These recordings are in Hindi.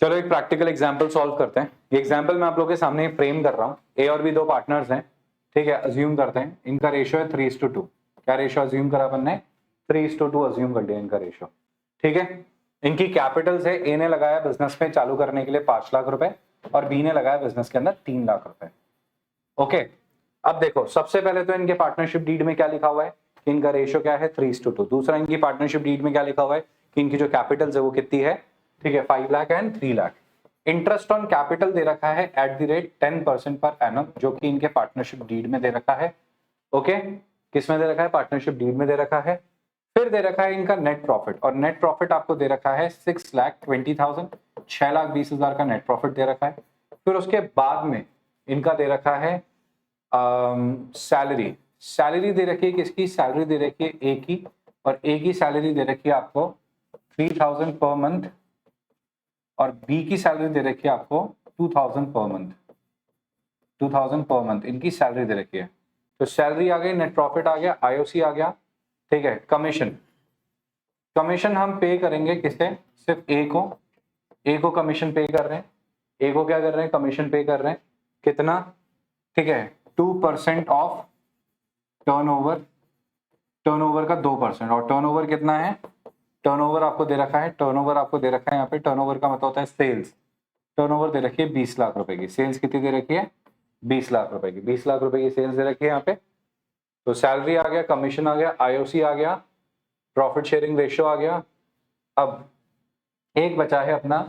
चलो एक प्रैक्टिकल एग्जांपल सॉल्व करते हैं। ये एग्जांपल मैं आप लोगों के सामने फ्रेम कर रहा हूँ। ए और बी दो पार्टनर्स हैं, ठीक है। अज्यूम करते हैं इनका रेशियो है 3:2। क्या रेशियो अज्यूम करा अपन ने? 3:2 अज्यूम कर लिया इनका रेशियो, ठीक है। इनकी कैपिटल से ए ने लगाया बिजनेस में चालू करने के लिए 5 लाख रुपए और बी ने लगाया बिजनेस के अंदर 3 लाख रुपए। ओके, अब देखो सबसे पहले तो इनके पार्टनरशिप डीड में क्या लिखा हुआ है कि इनका रेशियो क्या है 3:2। दूसरा इनकी पार्टनरशिप डीड में क्या लिखा हुआ है कि इनकी जो कैपिटल है वो कितनी है, ठीक है, 5 lakh and 3 lakh. Interest on capital दे रखा है at the rate 10% per annum, जो कि इनके पार्टनरशिप डीड में दे रखा है। ओके, किस में दे रखा है? पार्टनरशिप डीड में दे रखा है। फिर दे रखा है इनका नेट प्रॉफिट, और नेट प्रॉफिट आपको दे रखा है 6,20,000, 6,20,000 का नेट प्रॉफिट दे रखा है। फिर उसके बाद में इनका दे रखा है सैलरी। सैलरी दे रखी है किसकी? सैलरी दे रखी है ए की, और ए की सैलरी दे रखी है आपको 3,000 पर मंथ, और बी की सैलरी दे रखी है आपको 2,000 पर मंथ। 2,000 पर मंथ इनकी सैलरी दे रखी है। तो सैलरी आ गई, नेट प्रॉफिट आ गया, आईओसी आ गया, ठीक है। कमीशन, कमीशन हम पे करेंगे किसे? सिर्फ ए को। ए को कमीशन पे कर रहे हैं। ए को क्या कर रहे हैं? कमीशन पे कर रहे हैं। कितना? ठीक है, 2% ऑफ टर्नओवर। टर्नओवर का 2%, और टर्नओवर कितना है? टर्नओवर आपको दे रखा है, टर्नओवर आपको दे रखा है यहाँ पे। टर्नओवर का मतलब होता है सेल्स। टर्नओवर दे रखी है 20 लाख रुपए की। सेल्स कितनी दे रखी है? 20 लाख रुपए की। 20 लाख रुपए की सेल्स दे रखी है यहाँ पे। तो सैलरी आ गया, कमीशन आ गया, आईओसी आ गया, प्रॉफिट शेयरिंग रेशियो आ गया। अब एक बचा है अपना,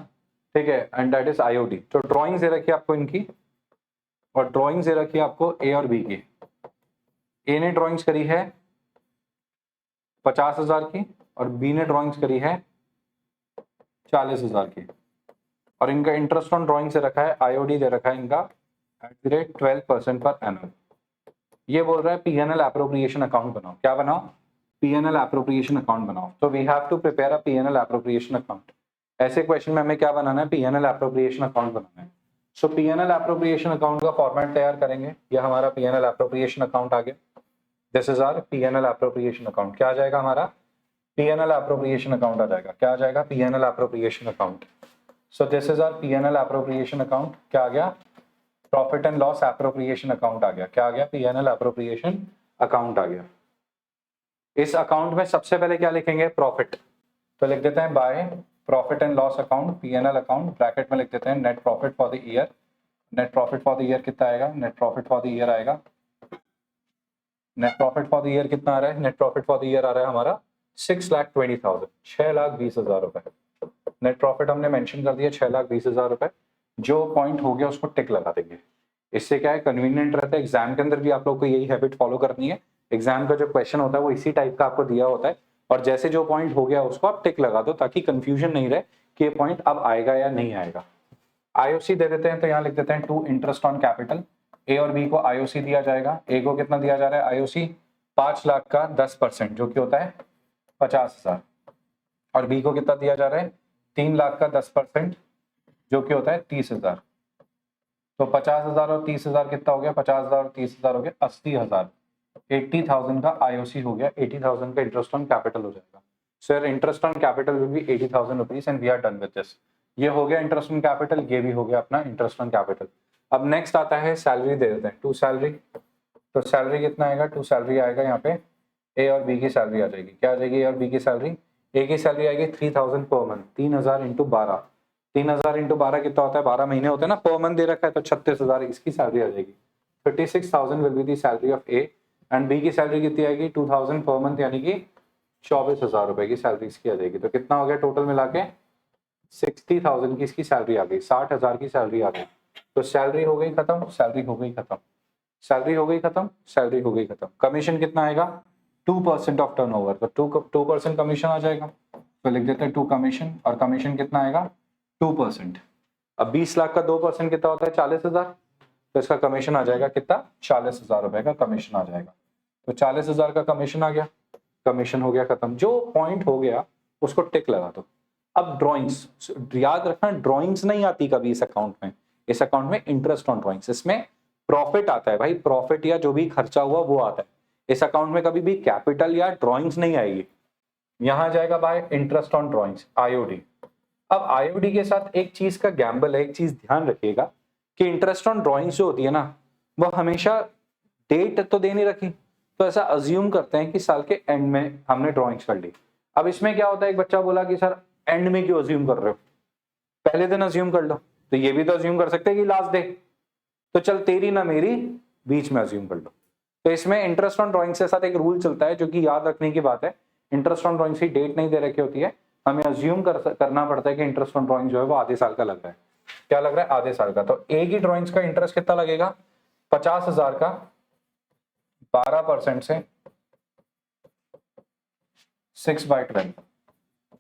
ठीक है, एंड दैट इज आईओडी। तो ड्रॉइंग्स दे रखी है आपको इनकी, और ड्रॉइंग्स दे रखी है आपको ए और बी की। ए ने ड्रॉइंग्स करी है 50,000 की, और बी ने ड्रॉइंग्स करी है 40,000 की। और इनका इंटरेस्ट ऑन ड्रॉइंग से रखा है, आईओडी दे रखा है इनका at the rate 12% per annum. ये बोल रहा है पीएनएल एप्रोप्रिएशन अकाउंट बनाओ। क्या बनाओ? पीएनएल एप्रोप्रिएशन अकाउंट बनाओ। तो we have to prepare a PNL appropriation account. ऐसे क्वेश्चन में हमें क्या बनाना है? पीएनएल एप्रोप्रिएशन अकाउंट बनाना है। सो पीएनएल एप्रोप्रिएशन अकाउंट का फॉर्मेट तैयार करेंगे। ये हमारा पीएनएल एप्रोप्रिएशन अकाउंट आ गया। This is our PNL appropriation account. क्या आ जाएगा हमारा? पीएनएल एप्रोप्रिएशन अकाउंट आ जाएगा। क्या आ जाएगा? PNL appropriation account. So this is our PNL appropriation account. क्या आ गया? Profit and loss appropriation account आ गया। क्या आ गया? पीएनएल एप्रोप्रिएशन अकाउंट आ गया। इस अकाउंट में सबसे पहले क्या लिखेंगे? प्रॉफिट। तो लिख देते हैं by profit and loss account, PNL account, bracket में लिख देते हैं net profit for the year. Net profit for the year कितना आएगा? Net profit for the year आएगा, net profit for the year कितना आ रहा है? Net profit for the year आ रहा है हमारा 6,20,000, 6,20,000 रुपए। नेट प्रॉफिट हमने मेंशन कर दिया 6,20,000 रुपए। जो पॉइंट हो गया उसको टिक लगा देंगे। इससे क्या है, कन्वीनियंट रहता है। एग्जाम के अंदर भी आप लोग को यही हैबिट फॉलो करनी है। एग्जाम का जो क्वेश्चन होता है वो इसी टाइप का आपको दिया होता है, और जैसे जो पॉइंट हो गया उसको आप टिक लगा दो, ताकि कंफ्यूजन नहीं रहे कि ये पॉइंट अब आएगा या नहीं आएगा। आईओसी दे देते हैं, तो यहाँ लिख देते हैं टू इंटरेस्ट ऑन कैपिटल। ए और बी को आईओसी दिया जाएगा। ए को कितना दिया जा रहा है आईओसी? 5 लाख का 10%, जो कि होता है 50,000, और बी को कितना दिया जा रहा है? 3 लाख का 10%, जो कि होता है 30,000। तो 50,000 और 30,000 कितना हो गया? 50,000 और 30,000 हो गया 80,000। 80,000 का आईओसी हो गया, 80,000 का इंटरेस्ट ऑन कैपिटल हो जाएगा। Sir interest on capital will be 80,000 rupees and we are done with this. ये हो गया इंटरेस्ट ऑन कैपिटल, ये भी हो गया अपना इंटरेस्ट ऑन कैपिटल। अब नेक्स्ट आता है सैलरी दे देते हैं, टू सैलरी। तो सैलरी कितना आएगा? टू सैलरी आएगा यहाँ पे ए और बी की सैलरी आ जाएगी। क्या आ जाएगी? ए और बी की सैलरी। ए की सैलरी आएगी 3,000 पर मंथ, 3,000 इंटू 12। 3,000 इंटू 12 कितना होता है? 12 महीने होते हैं ना, पर मंथ दे रखा है, तो 36,000 इसकी सैलरी आ जाएगी। 36,000 will be the salary of A, and B की सैलरी कितनी आएगी? 2,000 पर मंथ, यानी कि 24,000 रुपए की सैलरी इसकी आ जाएगी। तो कितना हो गया टोटल मिला के? 60,000 की इसकी सैलरी आ गई, 60,000 की सैलरी आ गई। तो सैलरी हो गई खत्म, सैलरी हो गई खत्म, सैलरी हो गई खत्म, सैलरी हो गई खत्म। कमीशन कितना आएगा? 2% ऑफ टर्नओवर, तो 2% कमीशन आ जाएगा। तो लिख देते हैं टू कमीशन, और कमीशन कितना आएगा? 2%। अब 20 लाख का 2% कितना होता है? 40,000। तो इसका कमीशन आ जाएगा कितना? 40,000 रुपए का कमीशन आ जाएगा। तो 40,000 का कमीशन आ गया, कमीशन हो गया खत्म। जो पॉइंट हो गया उसको टिक लगा दो। अब ड्राइंग्स याद रखना, ड्राइंग्स नहीं आती कभी इस अकाउंट में। इस अकाउंट में इंटरेस्ट ऑन ड्राइंग्स, इसमें प्रॉफिट आता है भाई, प्रॉफिट या जो भी खर्चा हुआ वो आता है। इस अकाउंट में कभी भी कैपिटल या ड्राइंग्स नहीं आएगी। यहां जाएगा bye interest on drawings, IOD. अब आईओडी के साथ एक चीज का गैम्बल है, एक चीज ध्यान रखिएगा कि इंटरेस्ट ऑन ड्राइंग्स जो होती है ना, वो हमेशा डेट तो दे नहीं रखी, तो ऐसा अज्यूम करते हैं कि साल के एंड में हमने ड्राइंग्स कर ली। अब इसमें क्या होता है, एक बच्चा बोला कि सर एंड में क्यों अज्यूम कर रहे हो, पहले दिन अज्यूम कर लो। तो ये भी तो अज्यूम कर सकते हैं कि लास्ट डे, तो चल तेरी ना मेरी, बीच में अज्यूम कर लो। तो इसमें इंटरेस्ट ऑन ड्राइंग्स के साथ एक रूल चलता है जो कि याद रखने की बात है। इंटरेस्ट ऑन ड्राइंग्स की डेट नहीं दे रखी होती है, हमें अज्यूम करना पड़ता है कि इंटरेस्ट ऑन ड्राइंग जो है वो आधे साल का लग रहा है। क्या लग रहा है? आधे साल का। तो एक ही ड्राइंग्स का इंटरेस्ट कितना लगेगा? 50,000 का 12% से 6/12,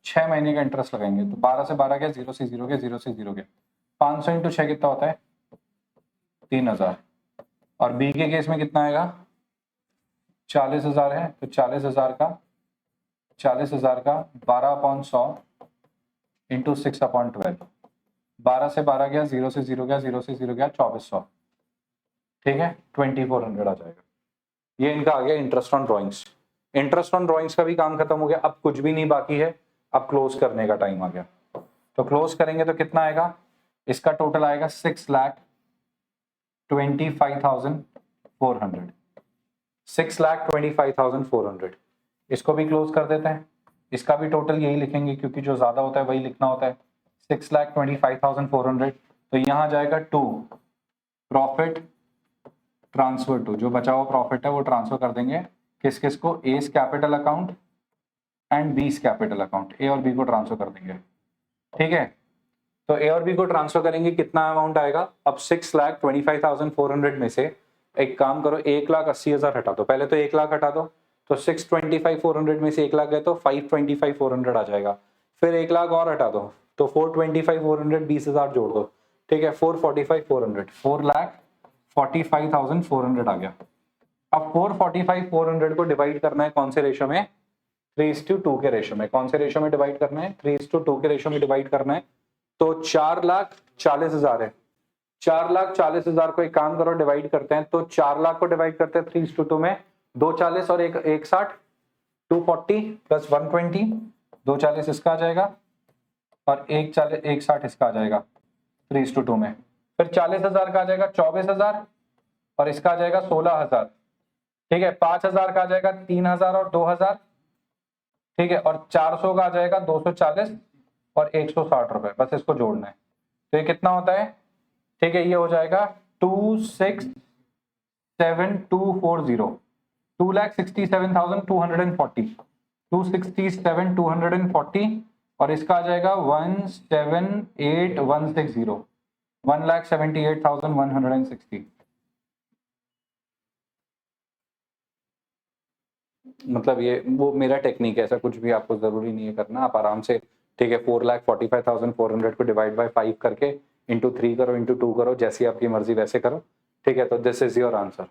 6 महीने का इंटरेस्ट लगाएंगे। तो 12 से 12 के 0 से 0 के 0 से 0 के 500 इंटू 6 कितना होता है? 3,000। और बी के केस में कितना आएगा? 40,000 है, तो 40,000 का 12/100 इंटू 6/12, 12 से 12 गया, 0 से 0 गया, 0 से 0 गया, 2400। ठीक है, 2400 आ जाएगा। ये इनका आ गया interest on drawings. Interest on drawings का भी काम खत्म हो गया, अब कुछ भी नहीं बाकी है, अब क्लोज करने का टाइम आ गया। तो क्लोज करेंगे तो कितना आएगा? इसका टोटल आएगा 6,25,400, 6,25,400। इसको भी क्लोज कर देते हैं, इसका भी टोटल यही लिखेंगे क्योंकि जो ज्यादा होता है वही लिखना होता है, 6,25,400। तो यहाँ जाएगा टू प्रॉफिट ट्रांसफर टू, जो बचा हुआ प्रॉफिट है वो ट्रांसफर कर देंगे किस किस को? A's capital account and B's capital account, A और बी को ट्रांसफर कर देंगे। ठीक है, तो ए और बी को ट्रांसफर करेंगे, कितना अमाउंट आएगा? अब 6,25,400 में से एक काम करो, 1,80,000 हटा दो, पहले तो 1 लाख हटा दो, तो 6,25,400 में से 1 लाख गए तो 5,25,400 आ जाएगा। फिर 1 लाख और हटा दो तो 4,25,400, 20,000 जोड़ दो, ठीक है, 4,45,400, 4,45,400 आ गया। अब 4,45,400 को डिवाइड करना है कौन से रेशो में? 3:2 के रेशो में। कौन से रेशो में डिवाइड करना है? 3:2 के रेशो में डिवाइड करना है। तो 4,40,000 है, 4,40,000 को एक काम करो डिवाइड करते हैं, तो 4 लाख को डिवाइड करते हैं 3:2 में, 240 और 160, 240 प्लस 120, 240 इसका आ जाएगा और 160 इसका आ जाएगा 3:2 में। फिर 40,000 का आ जाएगा 24,000 और इसका आ जाएगा 16,000। ठीक है, 5,000 का आ जाएगा 3,000 और 2,000। ठीक है, और 400 का आ जाएगा 240 और 160 रुपए, बस इसको जोड़ना है। तो ये कितना होता है? ठीक है, ये हो जाएगा 267,240, 2,67,240, 267,240 और इसका आ जाएगा 178,160, 1,78,160। मतलब ये वो मेरा टेक्निक है, ऐसा कुछ भी आपको जरूरी नहीं है करना, आप आराम से, ठीक है, 4,45,400 को डिवाइड बाय 5 करके इंटू 3 करो, इंटू 2 करो, जैसी आपकी मर्जी वैसे करो। ठीक है, तो this is your answer,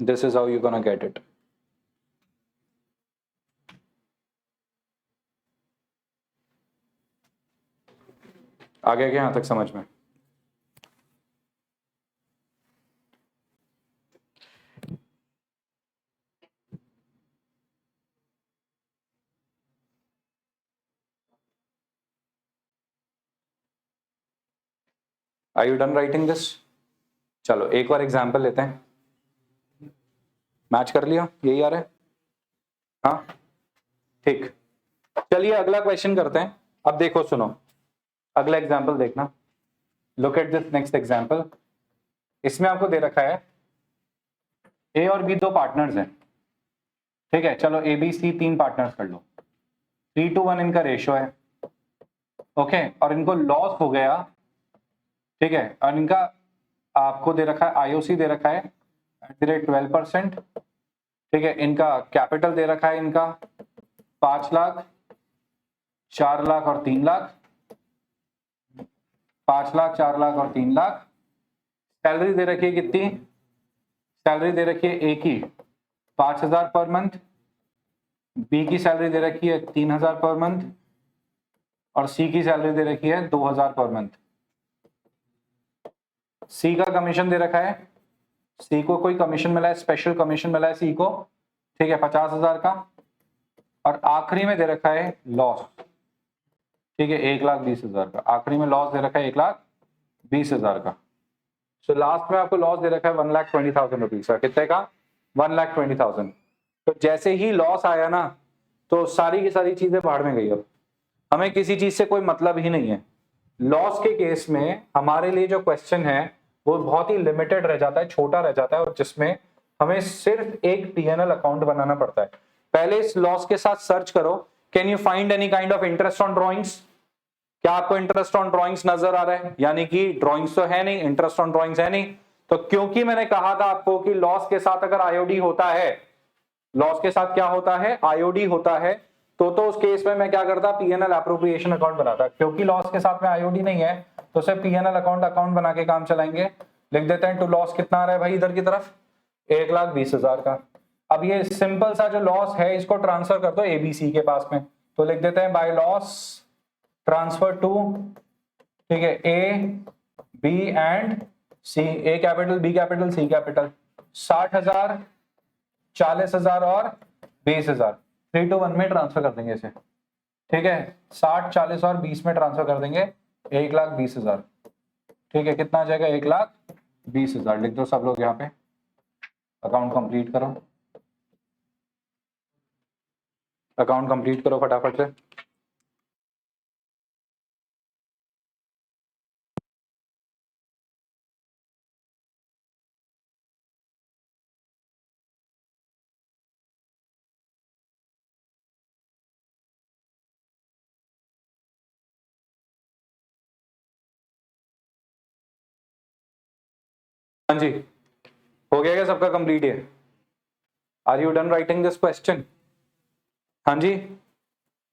this is how you gonna get it. आ गया क्या यहां तक समझ में? Are you done writing this? चलो एक और एग्जाम्पल लेते हैं। मैच कर लिया, यही आ रहा है? हाँ ठीक, चलिए अगला क्वेश्चन करते हैं। अब देखो सुनो, अगला एग्जाम्पल देखना, look at this next example. इसमें आपको दे रखा है ए और बी दो पार्टनर्स हैं। ठीक है, चलो ए बी सी 3 पार्टनर्स कर लो, 3:1 इनका रेशियो है। ओके, और इनको लॉस हो गया। ठीक है, और इनका आपको दे रखा है आईओसी दे रखा है @12%। ठीक है, इनका कैपिटल दे रखा है इनका 5 लाख, 4 लाख और 3 लाख, 5 लाख, 4 लाख और 3 लाख। सैलरी दे रखी है कितनी? सैलरी दे रखी है ए की 5,000 पर मंथ, बी की सैलरी दे रखी है 3,000 पर मंथ और सी की सैलरी दे रखी है 2,000 पर मंथ। सी का कमीशन दे रखा है, सी को कोई कमीशन मिला है, स्पेशल कमीशन मिला है सी को, ठीक है, 50,000 का। और आखिरी में दे रखा है लॉस, ठीक है, 1,20,000 का। आखिरी में लॉस दे रखा है 1,20,000 का। सो लास्ट में आपको लॉस दे रखा है 1,20,000 रुपीज का। कितने का? 1,20,000। तो जैसे ही लॉस आया ना, तो सारी की सारी चीजें बाहर में गई। अब हमें किसी चीज से कोई मतलब ही नहीं है। लॉस के केस में हमारे लिए जो क्वेश्चन है वो बहुत ही लिमिटेड रह जाता है, छोटा रह जाता है, और जिसमें हमें सिर्फ एक पीएनएल अकाउंट बनाना पड़ता है। पहले इस लॉस के साथ सर्च करो, can you find any kind of interest on drawings? क्या आपको इंटरेस्ट ऑन ड्रॉइंग्स नजर आ रहा है? यानी कि ड्रॉइंग्स तो है नहीं, इंटरेस्ट ऑन ड्रॉइंग्स है नहीं। तो क्योंकि मैंने कहा था आपको कि लॉस के साथ अगर आईओडी होता है, लॉस के साथ क्या होता है? आईओडी होता है, तो उस केस में मैं क्या करता? पीएनएल एप्रोप्रिएशन अकाउंट बनाता। क्योंकि लॉस के साथ में आईओडी नहीं है, तो सिर्फ पीएनएल अकाउंट बना के काम चलाएंगे। लिख देते हैं टू लॉस कितना आ रहा है भाई इधर की तरफ? 1,20,000 का। अब ये सिंपल सा जो लॉस है इसको ट्रांसफर कर दो एबीसी के पास में, तो लिख देते हैं बाय लॉस ट्रांसफर टू, ठीक है, A B and C, A capital B capital C capital. 60,000, 40,000 और 20,000 3 to 1 में ट्रांसफर कर देंगे इसे। ठीक है, 60, 40 और 20 में ट्रांसफर कर देंगे 1,20,000। ठीक है, कितना आ जाएगा? 1,20,000। लिख दो सब लोग यहाँ पे, अकाउंट कंप्लीट करो, अकाउंट कंप्लीट करो फटाफट से। हाँ जी, हो गया क्या सबका कंप्लीट? है are you done writing this question? हाँ जी।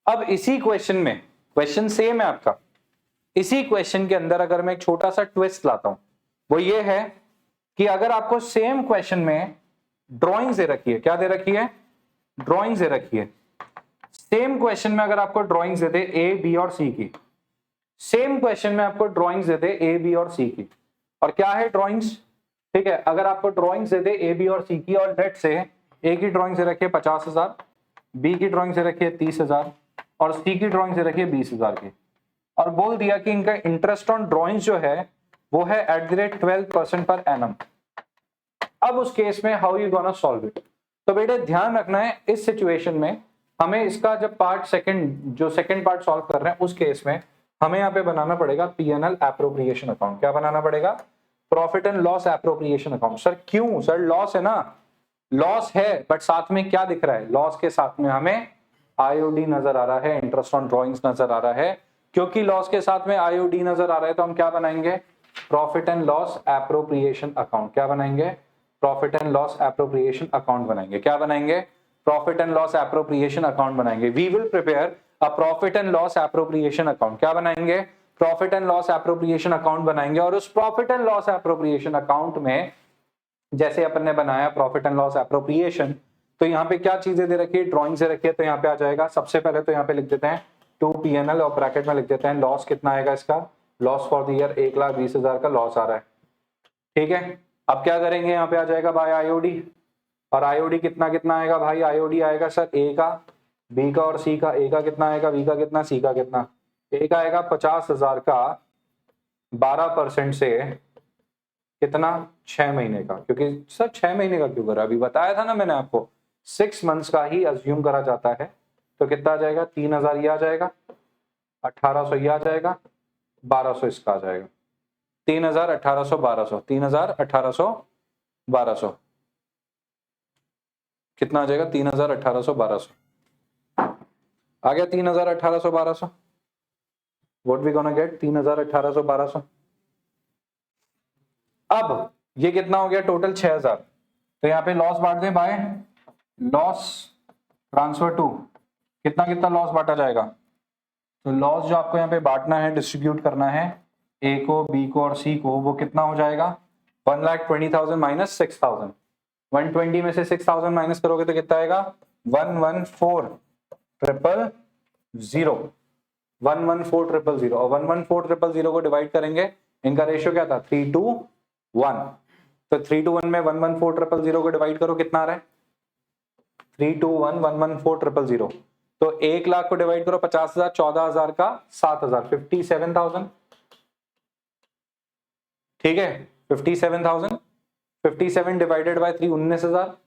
अब इसी क्वेश्चन में, क्वेश्चन सेम है आपका, इसी क्वेश्चन के अंदर अगर मैं एक छोटा सा ट्विस्ट लाता हूं, वो ये है कि अगर आपको सेम क्वेश्चन में ड्राइंग दे रखी है, क्या दे रखी है? ड्राइंग दे रखी है। सेम क्वेश्चन में अगर आपको drawing they they A B और सी की, सेम क्वेश्चन में आपको drawings they they A B और सी की, और क्या है ड्राइंग्स? ठीक है, अगर आपको drawings they they A B और सी की, और लेट से ए की ड्राइंग से रखिए 50,000, बी की ड्राइंग से रखिए 30,000 और सी की ड्राइंग से रखिए 20,000 की, और बोल दिया कि इनका इंटरेस्ट ऑन ड्राइंग्स जो है वो है @12% पर एनम। अब उस केस में how you gonna solve it? तो बेटे ध्यान रखना है इस सिचुएशन में हमें इसका जब पार्ट सेकंड, जो सेकंड पार्ट सॉल्व कर रहे हैं उस केस में हमें यहाँ पे बनाना पड़ेगा पीएनएल एप्रोप्रिएशन अकाउंट। क्या बनाना पड़ेगा? Profit and loss appropriation account. Sir क्यों? सर लॉस है ना, लॉस है, बट साथ में क्या दिख रहा है? लॉस के साथ में हमें आईओडी नजर आ रहा है, इंटरेस्ट ऑन ड्रॉइंग्स नजर आ रहा है। क्योंकि लॉस के साथ में आईओडी नजर आ रहा है तो हम क्या बनाएंगे? Profit and loss appropriation account. क्या बनाएंगे? Profit and loss appropriation account बनाएंगे। क्या बनाएंगे? Profit and loss appropriation account बनाएंगे। We will prepare a profit and loss appropriation account. क्या बनाएंगे? Profit and loss appropriation account बनाएंगे। और उस profit and loss appropriation account में जैसे अपन ने बनाया प्रॉफिट एंड लॉस एप्रोप्रिएशन, तो यहाँ पे क्या चीजें दे रखी है? ड्राइंग से रखी है, तो यहाँ पे आ जाएगा सबसे पहले तो यहाँ पे लिख देते हैं 2 पीएनएल और ब्रैकेट में लिख देते हैं लॉस कितना आएगा इसका? लॉस फॉर द ईयर 1,20,000 का लॉस आ रहा है। ठीक है, अब क्या करेंगे? यहाँ पे आ जाएगा बाय आईओडी, और आईओडी कितना कितना आएगा भाई? आईओडी आएगा सर ए का, बी का और सी का। ए का कितना आएगा? बी का कितना? सी का कितना? ए का आएगा 50,000 का 12% से कितना? 6 महीने का। क्योंकि सर 6 महीने का क्यों करा? अभी बताया था ना मैंने आपको 6 मंथ्स का ही अज्यूम करा जाता है। तो कितना आ जाएगा? 3,000 ये आ जाएगा, 1,800 ये आ जाएगा, 1,200 इसका आ जाएगा। 3,000, 1,800, 1,200, 3,000, 1,800, 1,200 कितना आ जाएगा? 3,000, 1,800, 1,200 आ गया। 3,000, 1,800, 1,200 व्हाट वी गोना गेट? 3,000, 1,800, 1,200। अब ये कितना हो गया? टोटल 6,000। तो यहाँ पे लॉस बांट दें बाय लॉस ट्रांसफर टू, कितना कितना लॉस बांटा जाएगा? तो लॉस जो आपको यहाँ पे बांटना है, डिस्ट्रीब्यूट करना है ए को, बी को और सी को, वो कितना हो जाएगा? 1,20,000 माइनस 6,000। 120 में से 6,000 माइनस करोगे तो कितना आएगा? 114,000। 114,000 और 114,000 को डिवाइड करेंगे, इनका रेशियो क्या था? 3:1। तो 3:1 में 114,000 को डिवाइड करो, कितना आ रहा है? 3:1, 114,000। तो 1 लाख को डिवाइड करो 50,000, 14,000 का 7,000, 57,000। ठीक है, 57,000, 57 डिवाइडेड बाय 3 19,000,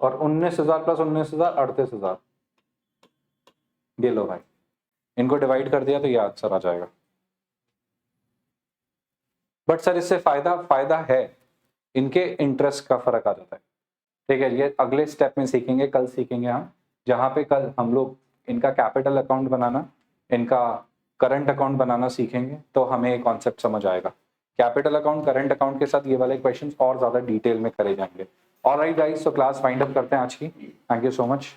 और 19,000 प्लस 19,000 38,000। ये लो भाई, इनको डिवाइड कर दिया तो ये आंसर आ जाएगा। बट सर इससे फायदा है, इनके इंटरेस्ट का फर्क आ जाता है। ठीक है, ये अगले स्टेप में सीखेंगे, कल सीखेंगे हम, जहां पे कल हम लोग इनका कैपिटल अकाउंट बनाना, इनका करंट अकाउंट बनाना सीखेंगे, तो हमें ये कॉन्सेप्ट समझ आएगा। कैपिटल अकाउंट, करंट अकाउंट के साथ ये वाले क्वेश्चंस और ज्यादा डिटेल में करे जाएंगे। ऑलराइट गाइस, तो क्लास वाइंड अप करते हैं आज की। Thank you so much.